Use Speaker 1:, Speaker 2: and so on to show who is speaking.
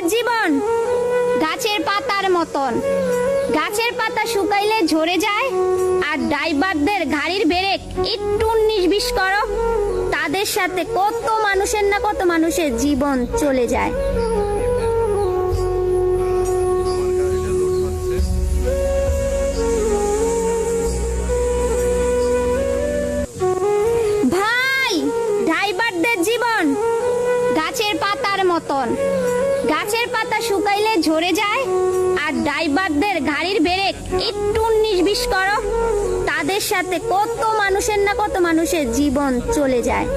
Speaker 1: ড্রাইভারদের জীবন গাছের পাতার মতন। গাছের পাতা শুকাইলে ঝরে যায়, আর ড্রাইভারদের গাড়ির ব্রেক একটু 19-20 করো, তাদের সাথে কত মানুষের জীবন চলে যায়। ভাই, ড্রাইভারদের জীবন গাছের পাতার মতন। গাছের পাতা শুকাইলে ঝরে যায়, আর ড্রাইভারদের গাড়ির ব্রেক একটু 19-20 করো, তাদের সাথে কত মানুষের জীবন চলে যায়।